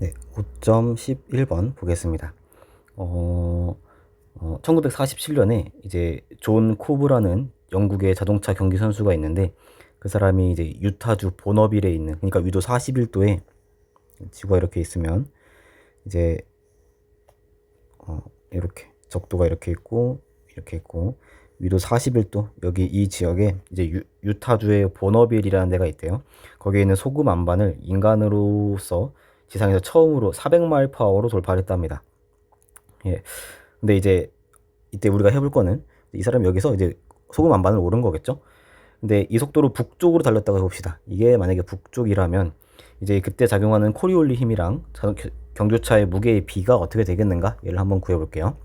네, 5.11번 보겠습니다. 1947년에 이제 존 코브라는 영국의 자동차 경기 선수가 있는데 그 사람이 이제 유타주 보너빌에 있는, 그러니까 위도 41도에 지구가 이렇게 있으면 이제 이렇게 적도가 이렇게 있고 위도 41도 여기 이 지역에 이제 유타주의 보너빌이라는 데가 있대요. 거기에 있는 소금 안반을 인간으로서 지상에서 처음으로 400마일 퍼 아워로 돌파했답니다. 예. 근데 이제 이때 우리가 해볼 거는 이 사람이 여기서 이제 소금 안반을 오른 거겠죠. 근데 이 속도로 북쪽으로 달렸다고 해봅시다. 이게 만약에 북쪽이라면 이제 그때 작용하는 코리올리 힘이랑 경주차의 무게의 비가 어떻게 되겠는가? 얘를 한번 구해볼게요.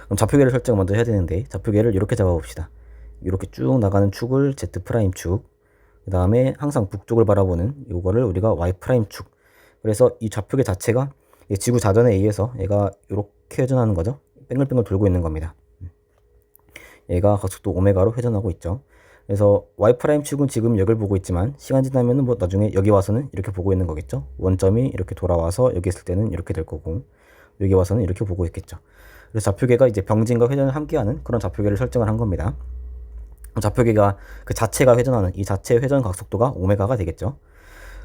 그럼 좌표계를 설정 먼저 해야 되는데 좌표계를 이렇게 잡아봅시다. 이렇게 쭉 나가는 축을 Z 프라임 축, 그 다음에 항상 북쪽을 바라보는 요거를 우리가 Y 프라임 축. 그래서 이 좌표계 자체가 지구 자전에 의해서 얘가 이렇게 회전하는 거죠. 뺑글뺑글 돌고 있는 겁니다. 얘가 가속도 오메가로 회전하고 있죠. 그래서 Y 프라임 축은 지금 여기를 보고 있지만 시간 지나면은 뭐 나중에 여기 와서는 이렇게 보고 있는 거겠죠. 원점이 이렇게 돌아와서 여기 있을 때는 이렇게 될 거고 여기 와서는 이렇게 보고 있겠죠. 그래서 좌표계가 이제 병진과 회전을 함께하는 그런 좌표계를 설정을 한 겁니다. 좌표계가 그 자체가 회전하는 이 자체 회전 각속도가 오메가가 되겠죠.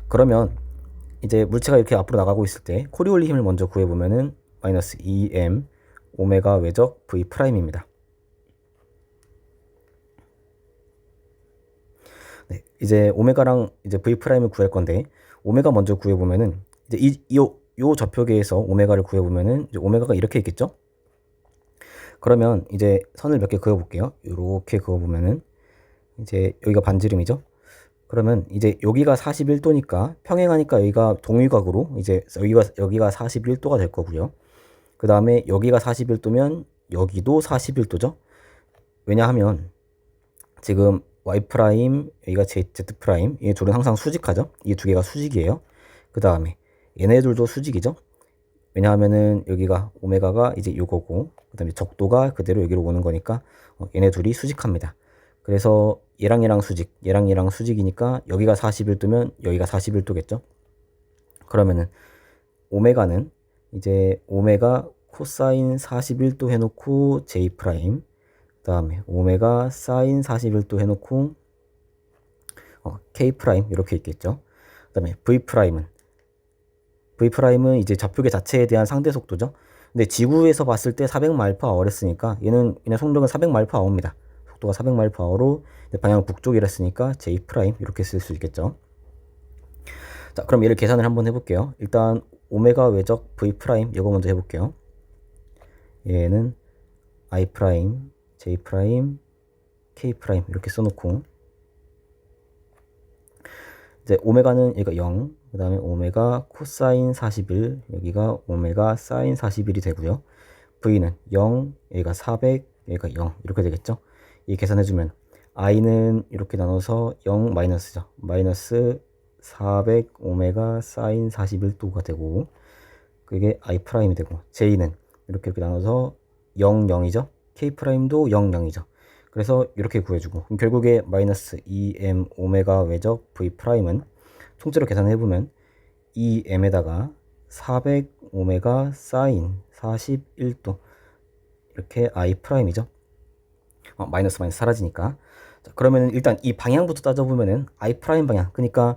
그러면 이제 물체가 이렇게 앞으로 나가고 있을 때 코리올리 힘을 먼저 구해보면은 마이너스 2m 오메가 외적 v 프라임입니다. 네, 이제 오메가랑 이제 v 프라임을 구할 건데 오메가 먼저 구해보면은 이제 요 좌표계에서 오메가를 구해보면은 이제 오메가가 이렇게 있겠죠. 그러면 이제 선을 몇 개 그어볼게요. 이렇게 그어보면은 이제 여기가 반지름이죠. 그러면 이제 여기가 41도니까 평행하니까 여기가 동위각으로 이제 여기가 41도가 될 거고요. 그 다음에 여기가 41도면 여기도 41도죠. 왜냐하면 지금 y 프라임 여기가 z 프라임 이 둘은 항상 수직하죠. 이 두 개가 수직이에요. 그 다음에 얘네들도 수직이죠. 왜냐하면은 여기가 오메가가 이제 요거고 그 다음에 적도가 그대로 여기로 오는 거니까 얘네 둘이 수직합니다. 그래서 얘랑 얘랑 수직, 얘랑 얘랑 수직이니까 여기가 41도면 여기가 41도겠죠. 그러면은 오메가는 이제 오메가 코사인 41도 해놓고 J 프라임, 그 다음에 오메가 사인 41도 해놓고 K 프라임 이렇게 있겠죠. 그 다음에 V 프라임은 이제 좌표계 자체에 대한 상대 속도죠. 근데 지구에서 봤을 때 400마일 퍼 아워를 했으니까 얘는 그냥 속력은 400마일 퍼 아워입니다. 속도가 400마일 퍼 아워로 방향은 북쪽이라 했으니까 J 프라임 이렇게 쓸 수 있겠죠. 자, 그럼 얘를 계산을 한번 해볼게요. 일단 오메가 외적 V 프라임 이거 먼저 해볼게요. 얘는 I 프라임, J 프라임, K 프라임 이렇게 써놓고 이제 오메가는 여기가 0, 그 다음에 오메가 코사인 41, 여기가 오메가 사인 41이 되고요. V는 0, 여기가 400, 여기가 0 이렇게 되겠죠. 이 계산해주면 I는 이렇게 나눠서 0 마이너스죠. 마이너스 400 오메가 사인 41도가 되고 그게 I 프라임이 되고 J는 이렇게 나눠서 0, 0이죠. K 프라임도 0, 0이죠. 그래서 이렇게 구해주고 그럼 결국에 마이너스 2m 오메가 외적 v 프라임은 통째로 계산해보면 2m에다가 400 오메가 사인 41도 이렇게 I 프라임이죠. 마이너스 사라지니까. 자, 그러면 일단 이 방향부터 따져보면은 I 프라임 방향, 그러니까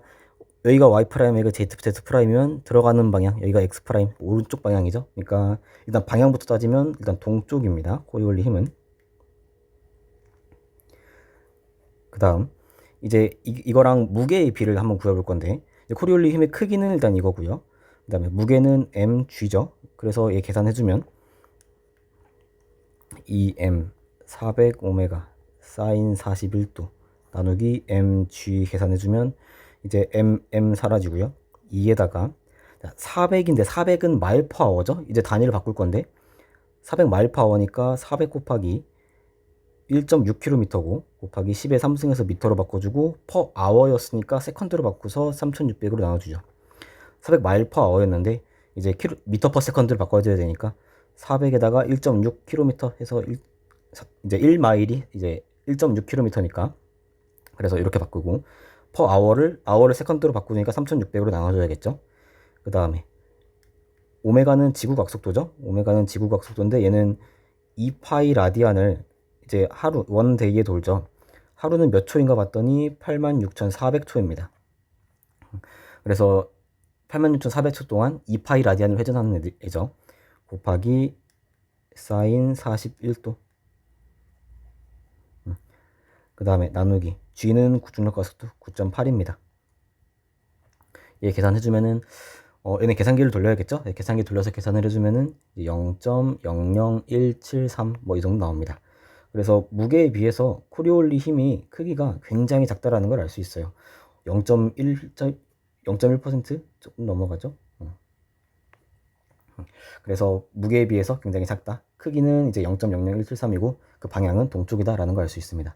여기가 Y 프라임, 여기가 Z 프라임이면 들어가는 방향, 여기가 X 프라임 오른쪽 방향이죠. 그러니까 일단 방향부터 따지면 일단 동쪽입니다. 코리올리 힘은. 그 다음 이제 이거랑 무게의 비를 한번 구해볼 건데 코리올리 힘의 크기는 일단 이거고요. 그 다음에 무게는 mg죠. 그래서 얘 계산해주면 2m 400 오메가 사인 41도 나누기 mg 계산해주면 이제 m 사라지고요. 2에다가 400인데 400은 마일 퍼 아워죠. 이제 단위를 바꿀 건데 400 마일 퍼 아워니까 400 곱하기 1.6km고 곱하기 10의 3승에서 미터로 바꿔주고 퍼 아워였으니까 세컨드로 바꿔서 3600으로 나눠주죠. 400 마일 퍼 아워였는데 이제 미터 퍼 세컨드를 바꿔줘야 되니까 400에다가 1.6km 해서 이제 1마일이 이제 1.6km니까 그래서 이렇게 바꾸고 퍼 아워를 세컨드로 바꾸니까 3600으로 나눠줘야겠죠. 그 다음에 오메가는 지구각속도죠. 오메가는 지구각속도인데 얘는 2파이 라디안을 이제 하루 원데이에 돌죠. 하루는 몇 초인가 봤더니 86,400초입니다. 그래서 86,400초 동안 2파이 라디안을 회전하는 애죠. 곱하기 사인 41도. 그 다음에 나누기 G는 중력가속도 9.8입니다. 얘 계산해주면은 얘는 계산기를 돌려야겠죠? 계산기 돌려서 계산을 해주면은 0.00173 뭐 이 정도 나옵니다. 그래서 무게에 비해서 코리올리 힘이 크기가 굉장히 작다라는 걸 알 수 있어요. 0.1% 조금 넘어가죠. 그래서 무게에 비해서 굉장히 작다. 크기는 이제 0.00173이고 그 방향은 동쪽이다라는 걸 알 수 있습니다.